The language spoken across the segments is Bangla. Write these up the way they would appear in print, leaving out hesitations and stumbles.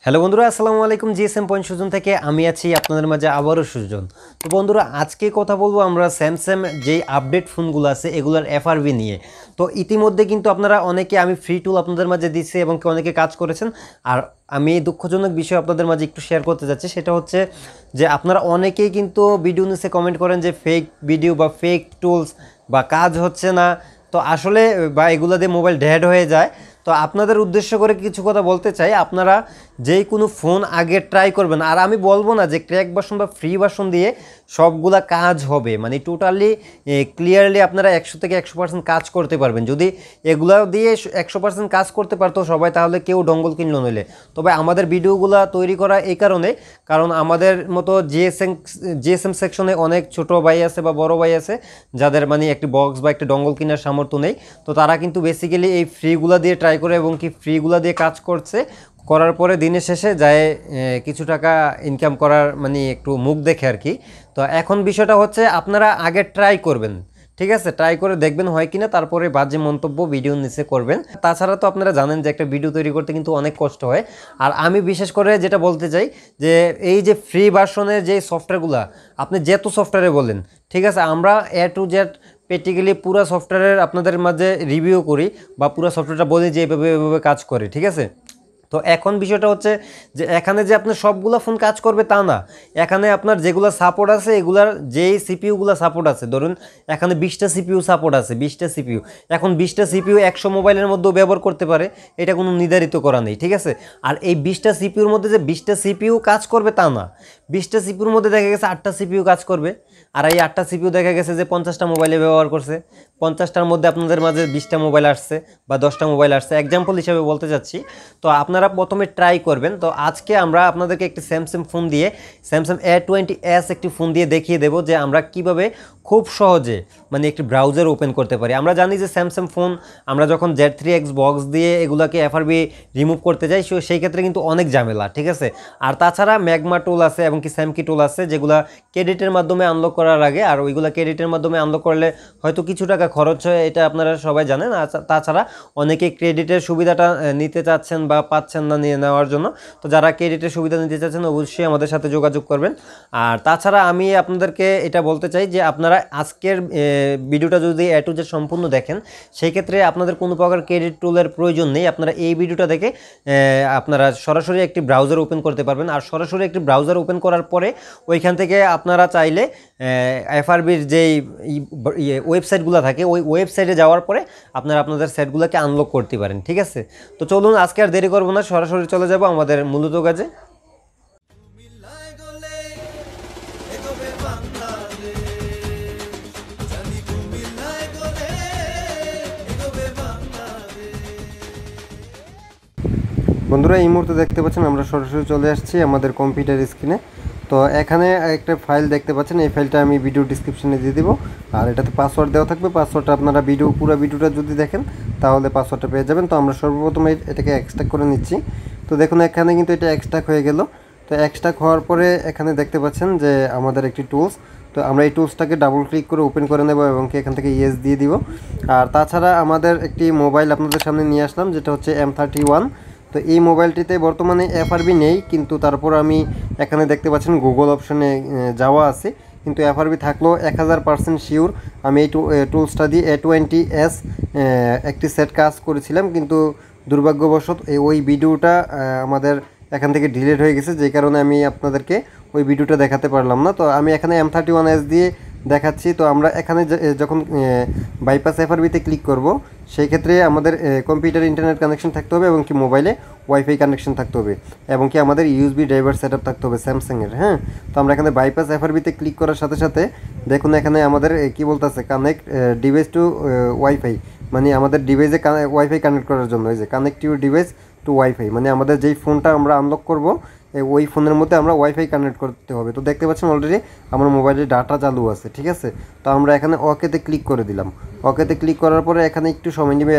হ্যালো বন্ধুরা, আসসালামু আলাইকুম। জিএসএম পয়েন্ট সুজন থেকে আমি আছি আপনাদের মাঝে আবারও সুজন। তো বন্ধুরা, আজকে কথা বলবো আমরা স্যামসাং যেই আপডেট ফোনগুলো আছে এগুলোর এফআরবি নিয়ে। তো ইতিমধ্যে কিন্তু আপনারা অনেকে আমি ফ্রি টুল আপনাদের মাঝে দিচ্ছি এবং অনেকে কাজ করেছেন। আর আমি দুঃখজনক বিষয় আপনাদের মাঝে একটু শেয়ার করতে যাচ্ছি, সেটা হচ্ছে যে আপনারা অনেকেই কিন্তু ভিডিও নিচে কমেন্ট করেন যে ফেক ভিডিও বা ফেক টুলস বা কাজ হচ্ছে না, তো আসলে বা এগুলো দিয়ে মোবাইল ডেড হয়ে যায়। তো আপনাদের উদ্দেশ্য করে কিছু কথা বলতে চাই, আপনারা যেই কোনো ফোন আগে ট্রাই করবেন। আর আমি বলবো না যে ক্র্যাক ভার্সন বা ফ্রি ভার্সন দিয়ে সবগুলা কাজ হবে, মানে টোটালি ক্লিয়ারলি আপনারা 100 থেকে 100% কাজ করতে পারবেন। যদি এগুলো দিয়ে 100% কাজ করতে পারতো সবাই, তাহলে কেউ ডঙ্গল কিনলো নইলে। তবে আমাদের ভিডিওগুলো তৈরি করা এই কারণে, কারণ আমাদের মতো জিএসএম সেকশনে অনেক ছোট ভাই আছে বা বড় ভাই আছে যাদের মানে একটি বক্স বা একটি ডঙ্গল কেনার সামর্থ্য নেই। তো তারা কিন্তু বেসিক্যালি এই ফ্রিগুলা দিয়ে ট্রাই করে এবং কি ফ্রিগুলা দিয়ে কাজ করছে, করার পরে দিনের শেষে যায় কিছু টাকা ইনকাম করার মানে একটু মুখ দেখে আর কি। তো এখন বিষয়টা হচ্ছে আপনারা আগে ট্রাই করবেন, ঠিক আছে? ট্রাই করে দেখবেন হয় কিনা, তারপরে বাজে মন্তব্য ভিডিও নিচে করবেন। তাছাড়া তো আপনারা জানেন যে একটা ভিডিও তৈরি করতে কিন্তু অনেক কষ্ট হয়। আর আমি বিশেষ করে যেটা বলতে চাই যে এই যে ফ্রি ভার্সনের যে সফটওয়্যারগুলো, আপনি যেত সফটওয়্যারে বলেন, ঠিক আছে, আমরা এ টু জেড প্র্যাকটিক্যালি পুরো সফটওয়্যারের আপনাদের মাঝে রিভিউ করি বা পুরো সফটওয়্যারটা বলি যে এভাবে কাজ করে, ঠিক আছে? তো এখন বিষয়টা হচ্ছে যে এখানে যে আপনার সবগুলো ফোন কাজ করবে তা না। এখানে আপনার যেগুলো সাপোর্ট আছে এগুলার যেই সিপিইউগুলো সাপোর্ট আছে, ধরুন এখানে 20টা সিপিইউ সাপোর্ট আছে, 20টা সিপিইউ। এখন 20টা সিপিইউ 100 মোবাইলের মধ্যেও ব্যবহার করতে পারে, এটা কোনো নির্ধারিত করা নেই, ঠিক আছে? আর এই 20টা সিপিইউর মধ্যে যে 20টা সিপিইউ কাজ করবে তা না। 20টা সিপিইউর মধ্যে দেখা গেছে 8টা সিপিইউ কাজ করবে, আর এই 8টা সিপিইউ দেখা গেছে যে 50টা মোবাইলে ব্যবহার করছে। 50টার মধ্যে আপনাদের মাঝে 20টা মোবাইল আসছে বা 10টা মোবাইল আসছে, এক্সাম্পল হিসাবে বলতে চাচ্ছি। তো আপনারা প্রথমে ট্রাই করবেন। তো আজকে আমরা আপনাদেরকে একটি স্যামসাং ফোন দিয়ে, স্যামসাং A20s একটি ফোন দিয়ে দেখিয়ে দেবো যে আমরা কিভাবে খুব সহজে মানে একটি ব্রাউজার ওপেন করতে পারি। আমরা জানি যে স্যামসাং ফোন আমরা যখন Z3X বক্স দিয়ে এগুলোকে এফআরবি রিমুভ করতে যাই, সেই ক্ষেত্রে কিন্তু অনেক ঝামেলা, ঠিক আছে? আর তাছাড়া ম্যাগমা টুল আছে এবং কি স্যামকি টুল আছে যেগুলো ক্রেডিটের মাধ্যমে আনলক করার আগে, আর ওইগুলো ক্রেডিটের মাধ্যমে আনলক করলে হয়তো কিছু টাকা খরচ হয়, এটা আপনারা সবাই জানেন। আর তাছাড়া অনেকে ক্রেডিটের সুবিধাটা নিতে চাচ্ছেন বা পাচ্ছেন না নিয়ে নেওয়ার জন্য। তো যারা ক্রেডিটের সুবিধা নিতে চাচ্ছেন অবশ্যই আমাদের সাথে যোগাযোগ করবেন। আর তাছাড়া আমি আপনাদেরকে এটা বলতে চাই যে আপনারা আজকের ভিডিওটা যদি এ টু জেড সম্পূর্ণ দেখেন, সেই ক্ষেত্রে আপনাদের কোনো প্রকার ক্রেডিট টুলের প্রয়োজন নেই। আপনারা এই ভিডিওটা দেখে আপনারা সরাসরি একটি ব্রাউজার ওপেন করতে পারবেন। আর সরাসরি একটি ব্রাউজার ওপেন করার পরে ওইখান থেকে আপনারা চাইলে এফআরবির যেই ওয়েবসাইটগুলো থাকে ওই ওয়েবসাইটে যাওয়ার পরে আপনারা আপনাদের সেটগুলোকে আনলক করতে পারেন, ঠিক আছে? তো চলুন আজকে আর দেরি করবো না, সরাসরি চলে যাব আমাদের মূলত কাজে। বন্ধুরা, এই মুহূর্তে দেখতে পাচ্ছেন আমরা সরাসরি চলে আসছি আমাদের কম্পিউটার স্ক্রিনে। তো এখানে একটা ফাইল দেখতে পাচ্ছেন, এই ফাইলটা আমি ভিডিও ডিসক্রিপশনে দিয়ে দেবো। আর এটাতে পাসওয়ার্ড দেওয়া থাকবে, পাসওয়ার্ডটা আপনারা পুরো ভিডিওটা যদি দেখেন তাহলে পাসওয়ার্ডটা পেয়ে যাবেন। তো আমরা সর্বপ্রথম এটাকে এক্সট্রাক্ট করে নিচ্ছি। তো দেখুন এখানে কিন্তু এটা এক্সট্রাক্ট হয়ে গেল। তো এক্সট্রাক্ট হওয়ার পরে এখানে দেখতে পাচ্ছেন যে আমাদের একটি টুলস, তো আমরা এই টুলসটাকে ডাবল ক্লিক করে ওপেন করে নেব এবং কি এখান থেকে ইয়েস দিয়ে দিব। আর তাছাড়া আমাদের একটি মোবাইল আপনাদের সামনে নিয়ে আসলাম, যেটা হচ্ছে M31। তো এই মোবাইলটিতে বর্তমানে এফআরবি নেই, কিন্তু তারপর আমি এখানে দেখতে পাচ্ছেন গুগল অপশনে যাওয়া আছে, কিন্তু এফআরবি থাকলেও 1000% শিওর আমি এই টুলসটা দিয়ে A20s একটি সেট কাজ করেছিলাম, কিন্তু দুর্ভাগ্যবশত ওই ভিডিওটা আমাদের এখান থেকে ডিলিট হয়ে গেছে, যে কারণে আমি আপনাদেরকে ওই ভিডিওটা দেখাতে পারলাম না। তো আমি এখানে M31s দিয়ে দেখাচ্ছি। তো আমরা এখানে যখন বাইপাস এফআরবিতে ক্লিক করব, সেই ক্ষেত্রে আমাদের কম্পিউটারে ইন্টারনেট কানেকশন থাকতে হবে এবং কি মোবাইলে ওয়াইফাই কানেকশন থাকতে হবে এবং কি আমাদের ইউএসবি ড্রাইভার সেটআপ থাকতে হবে স্যামসাংয়ের। হ্যাঁ, তো আমরা এখানে বাইপাস এফআরবিতে ক্লিক করার সাথে সাথে দেখুন এখানে আমাদের কি বলতেছে, কানেক্ট ডিভাইস টু ওয়াইফাই, মানে আমাদের ডিভাইসে ওয়াইফাই কানেক্ট করার জন্য এই যে connect your device to wifi, মানে আমাদের যেই ফোনটা আমরা আনলক করব ওই ফোনের মধ্যে আমরা ওয়াইফাই কানেক্ট করতে হবে। তো দেখতে পাচ্ছেন অলরেডি আমার মোবাইলে ডাটা চালু আছে, ঠিক আছে? তো আমরা এখানে ওকেতে ক্লিক করে দিলাম। ওকেতে ক্লিক করার পরে এখানে একটু সময় নেবে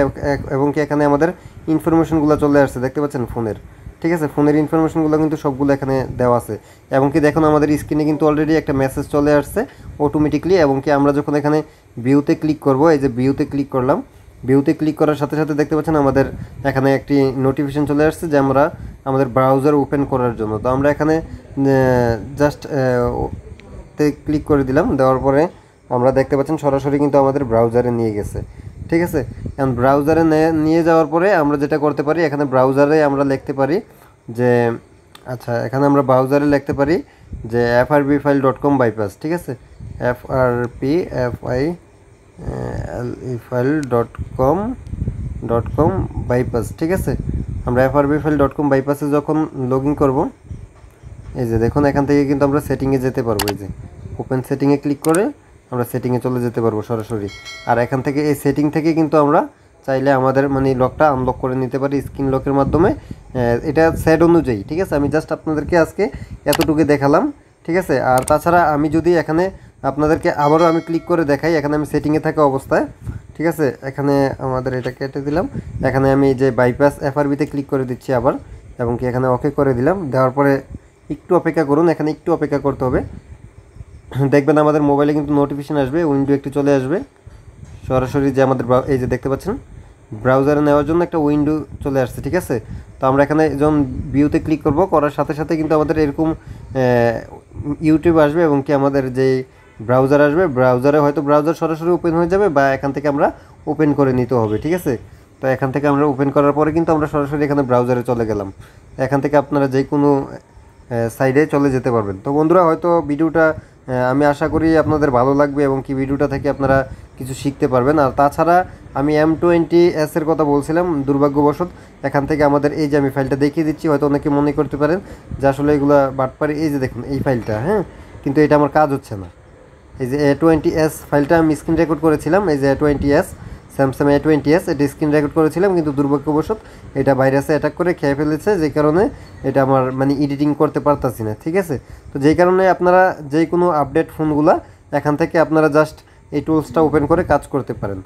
এবং কি এখানে আমাদের ইনফরমেশনগুলো চলে আসছে, দেখতে পাচ্ছেন ফোনের, ঠিক আছে? ফোনের ইনফরমেশনগুলো কিন্তু সবগুলো এখানে দেওয়া আছে এবং কি দেখুন আমাদের স্ক্রিনে কিন্তু অলরেডি একটা মেসেজ চলে আসছে অটোমেটিকলি। এবং কি আমরা যখন এখানে ভিউতে ক্লিক করব, এই যে ভিউতে ক্লিক করলাম, ভিউতে ক্লিক করার সাথে সাথে দেখতে পাচ্ছেন আমাদের এখানে একটি নোটিফিকেশন চলে আসছে যে আমরা আমাদের ব্রাউজার ওপেন করার জন্য। তো আমরা এখানে জাস্ট তে ক্লিক করে দিলাম, দেওয়ার পরে আমরা দেখতে পাচ্ছেন সরাসরি কিন্তু আমাদের ব্রাউজারে নিয়ে গেছে। ঠিক আছে, এখন ব্রাউজারে নিয়ে যাওয়ার পরে আমরা যেটা করতে পারি, এখানে ব্রাউজারে আমরা লিখতে পারি যে আচ্ছা, এখানে আমরা ব্রাউজারে লিখতে পারি যে frpfile.com বাইপাস। ঠিক আছে, frpfile.com বাইপাস। ঠিক আছে, আমরা frpfile.com বাইপাসে যখন লগ ইন করবো, এই যে দেখুন এখান থেকে কিন্তু আমরা সেটিংয়ে যেতে পারবো। এই যে ওপেন সেটিংয়ে ক্লিক করে আমরা সেটিংয়ে চলে যেতে পারবো সরাসরি। আর এখান থেকে এই সেটিং থেকে কিন্তু আমরা চাইলে আমাদের মানে লকটা আনলক করে নিতে পারি স্ক্রিন লকের মাধ্যমে, এটা সেট অনুযায়ী। ঠিক আছে, আমি জাস্ট আপনাদেরকে আজকে এতটুকু দেখালাম। ঠিক আছে, আর তাছাড়া আমি যদি এখানে আপনাদেরকে আবারও আমি ক্লিক করে দেখাই, এখানে আমি সেটিংয়ে থাকা অবস্থায়, ঠিক আছে, এখানে আমাদের এটা কেটে দিলাম, এখানে আমি যে বাইপাস এফআরবিতে ক্লিক করে দিচ্ছি আবার, এবং কি এখানে ওকে করে দিলাম। দেওয়ার পরে একটু অপেক্ষা করুন, এখানে একটু অপেক্ষা করতে হবে। দেখবেন আমাদের মোবাইলে কিন্তু নোটিফিকেশন আসবে, উইন্ডো একটু চলে আসবে সরাসরি, যে আমাদের এই যে দেখতে পাচ্ছেন ব্রাউজারে নেওয়ার জন্য একটা উইন্ডো চলে আসছে। ঠিক আছে, তো আমরা এখানে যখন ভিউতে ক্লিক করব, করার সাথে সাথে কিন্তু আমাদের এরকম ইউটিউব আসবে, এবং কি আমাদের যে ব্রাউজার আসবে, ব্রাউজারে হয়তো ব্রাউজার সরাসরি ওপেন হয়ে যাবে, বা এখান থেকে আমরা ওপেন করে নিতে হবে। ঠিক আছে, তো এখান থেকে আমরা ওপেন করার পরে কিন্তু আমরা সরাসরি এখানে ব্রাউজারে চলে গেলাম। এখান থেকে আপনারা যে কোনো সাইডে চলে যেতে পারবেন। তো বন্ধুরা, হয়তো ভিডিওটা আমি আশা করি আপনাদের ভালো লাগবে, এবং কি ভিডিওটা থেকে আপনারা কিছু শিখতে পারবেন। আর তাছাড়া আমি M20S এর কথা বলছিলাম, দুর্ভাগ্যবশত এখান থেকে আমাদের এই যে আমি ফাইলটা দেখিয়ে দিচ্ছি, হয়তো অনেকে মনে করতে পারেন যে আসলে এগুলা বাটপারি। এই যে দেখুন এই ফাইলটা, হ্যাঁ, কিন্তু এটা আমার কাজ হচ্ছে না। এই যে A20S ফাইলটা আমি স্ক্রিন রেকর্ড করেছিলাম, এই যে A20S, স্যামসাং A20S, এটা স্ক্রিন রেকর্ড করেছিলাম, কিন্তু দুর্ভাগ্যবশত এটা ভাইরাসে অ্যাটাক করে খেয়ে ফেলেছে, যে কারণে এটা আমার মানে এডিটিং করতে পারতাছি না। ঠিক আছে, তো যেই কারণে আপনারা যে কোনো আপডেট ফোনগুলা এখান থেকে আপনারা জাস্ট এই টুলসটা ওপেন করে কাজ করতে পারেন।